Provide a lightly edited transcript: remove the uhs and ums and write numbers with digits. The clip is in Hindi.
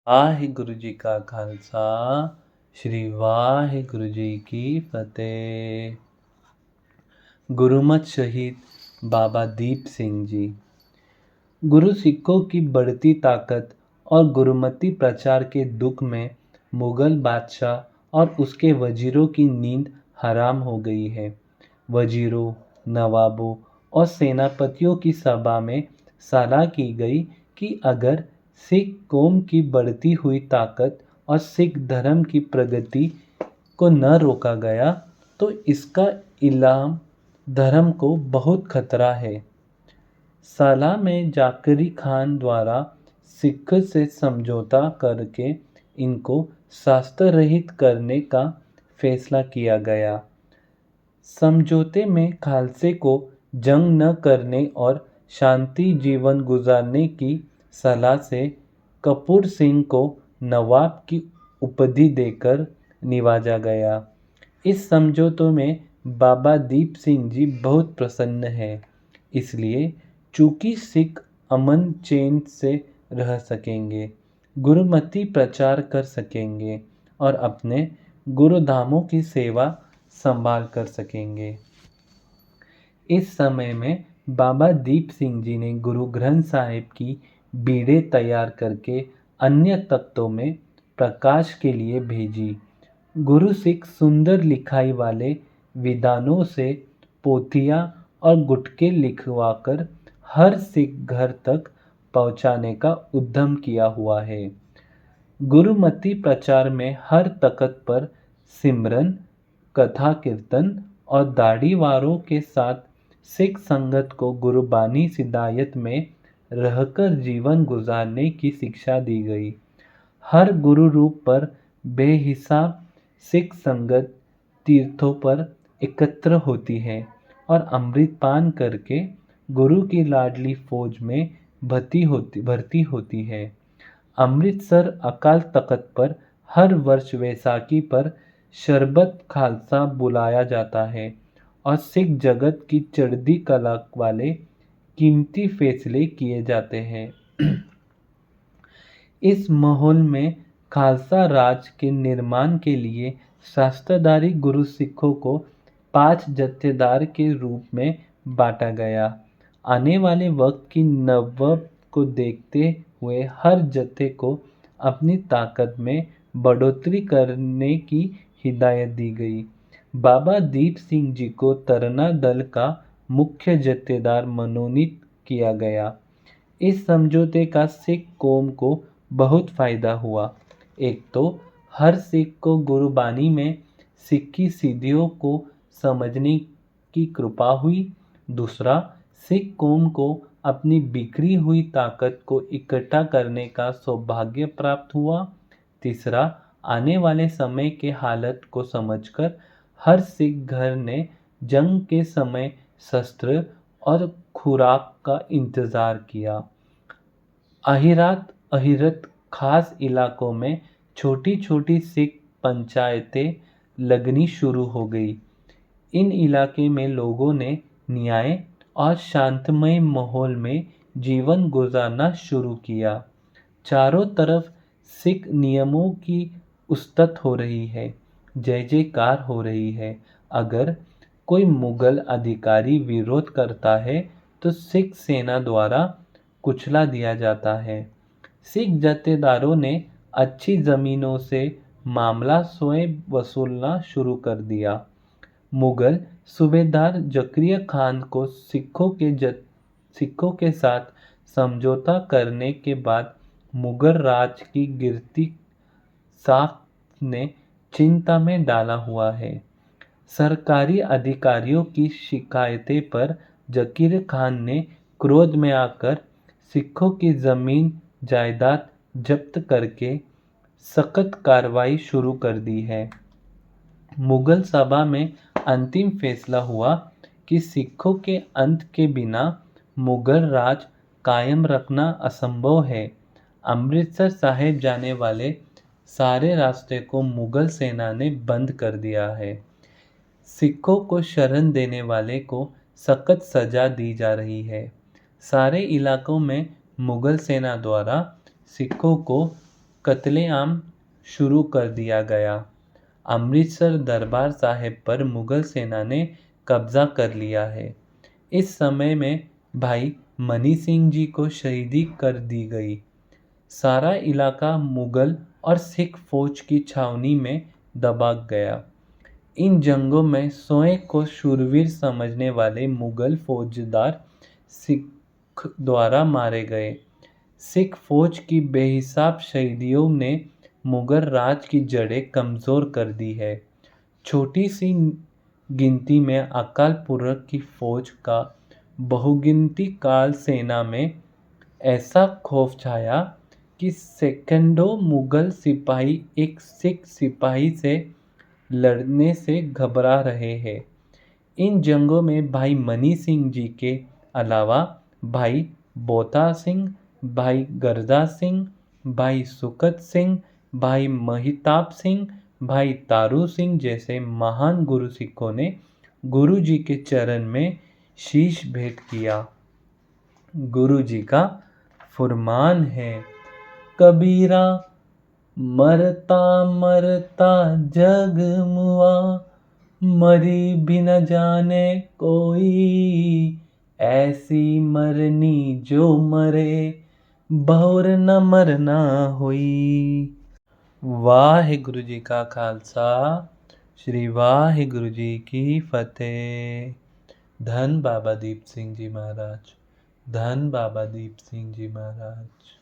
वाहिगुरु जी का खालसा श्री वाहिगुरु जी की फतेह। गुरुमत शहीद बाबा दीप सिंह जी। गुरु सिखों की बढ़ती ताकत और गुरुमती प्रचार के दुख में मुगल बादशाह और उसके वजीरों की नींद हराम हो गई है। वजीरों, नवाबों और सेनापतियों की सभा में सलाह की गई कि अगर सिख कौम की बढ़ती हुई ताकत और सिख धर्म की प्रगति को न रोका गया तो इसका इस्लाम धर्म को बहुत खतरा है। सलाह में जाकिरी खान द्वारा सिख से समझौता करके इनको शास्त्र रहित करने का फैसला किया गया। समझौते में खालसे को जंग न करने और शांति जीवन गुजारने की सलाह से कपूर सिंह को नवाब की उपाधि देकर निवाजा गया। इस समझौते में बाबा दीप सिंह जी बहुत प्रसन्न हैं, इसलिए चूंकि सिख अमन चैन से रह सकेंगे, गुरुमति प्रचार कर सकेंगे और अपने गुरुधामों की सेवा संभाल कर सकेंगे। इस समय में बाबा दीप सिंह जी ने गुरु ग्रंथ साहिब की बीड़े तैयार करके अन्य तख्तों में प्रकाश के लिए भेजी। गुरु सिख सुंदर लिखाई वाले विधानों से पोथियाँ और गुटके लिखवाकर हर सिख घर तक पहुँचाने का उद्यम किया हुआ है। गुरुमति प्रचार में हर तख्त पर सिमरन, कथा कीर्तन और दाढ़ी वारों के साथ सिख संगत को गुरुबानी हिदायत में रहकर जीवन गुजारने की शिक्षा दी गई। हर गुरु रूप पर बेहिसाब सिख संगत तीर्थों पर एकत्र होती है और अमृत पान करके गुरु की लाडली फौज में भर्ती होती है। अमृतसर अकाल तख्त पर हर वर्ष वैसाखी पर शरबत खालसा बुलाया जाता है और सिख जगत की चढ़ती कला वाले कीमती फैसले किए जाते हैं। इस माहौल में खालसा राज के निर्माण के लिए शास्त्रधारी गुरु सिखों को 5 जत्थेदार के रूप में बांटा गया। आने वाले वक्त की नवबत को देखते हुए हर जत्थे को अपनी ताकत में बढ़ोतरी करने की हिदायत दी गई। बाबा दीप सिंह जी को तरना दल का मुख्य जत्थेदार मनोनीत किया गया। इस समझौते का सिख कौम को बहुत फायदा हुआ। एक तो हर सिख को गुरुबानी में सिक्की सिद्धियों को समझने की कृपा हुई। दूसरा, सिख कौम को अपनी बिखरी हुई ताकत को इकट्ठा करने का सौभाग्य प्राप्त हुआ। तीसरा, आने वाले समय के हालत को समझकर हर सिख घर ने जंग के समय शस्त्र और खुराक का इंतजार किया। अहिरत खास इलाकों में छोटी छोटी सिख पंचायतें लगनी शुरू हो गई। इन इलाके में लोगों ने न्याय और शांतमय माहौल में जीवन गुजारना शुरू किया। चारों तरफ सिख नियमों की उस्तत हो रही है, जय जयकार हो रही है। अगर कोई मुगल अधिकारी विरोध करता है तो सिख सेना द्वारा कुचला दिया जाता है। सिख जत्थेदारों ने अच्छी जमीनों से मामला स्वयं वसूलना शुरू कर दिया। मुगल सूबेदार जकरिया खान को सिखों के साथ समझौता करने के बाद मुगल राज की गिरती साख ने चिंता में डाला हुआ है। सरकारी अधिकारियों की शिकायतें पर जकीर खान ने क्रोध में आकर सिखों की जमीन जायदाद जब्त करके सख्त कार्रवाई शुरू कर दी है। मुगल सभा में अंतिम फैसला हुआ कि सिखों के अंत के बिना मुगल राज कायम रखना असंभव है। अमृतसर साहिब जाने वाले सारे रास्ते को मुगल सेना ने बंद कर दिया है। सिखों को शरण देने वाले को सख्त सजा दी जा रही है। सारे इलाकों में मुगल सेना द्वारा सिखों को कत्लेआम शुरू कर दिया गया। अमृतसर दरबार साहिब पर मुगल सेना ने कब्जा कर लिया है। इस समय में भाई मनी सिंह जी को शहीदी कर दी गई। सारा इलाका मुगल और सिख फौज की छावनी में दबा गया। इन जंगों में स्वयं को शूरवीर समझने वाले मुगल फौजदार सिख द्वारा मारे गए। सिख फौज की बेहिसाब शहीदियों ने मुगल राज की जड़ें कमज़ोर कर दी है। छोटी सी गिनती में अकाल पुरख की फौज का बहुगिनती काल सेना में ऐसा खौफ छाया कि सैकड़ों मुगल सिपाही एक सिख सिपाही से लड़ने से घबरा रहे हैं। इन जंगों में भाई मनी सिंह जी के अलावा भाई बोता सिंह, भाई गरदा सिंह, भाई सुकत सिंह, भाई महिताब सिंह, भाई तारू सिंह जैसे महान गुरु सिखों ने गुरु जी के चरण में शीश भेंट किया। गुरु जी का फरमान है, कबीरा मरता मरता जग मुआ, मरी भी न जाने कोई, ऐसी मरनी जो मरे बहुर न मरना होई। वाहिगुरु जी का खालसा, श्री वाहिगुरु जी की फतेह। धन बाबा दीप सिंह जी महाराज, धन बाबा दीप सिंह जी महाराज।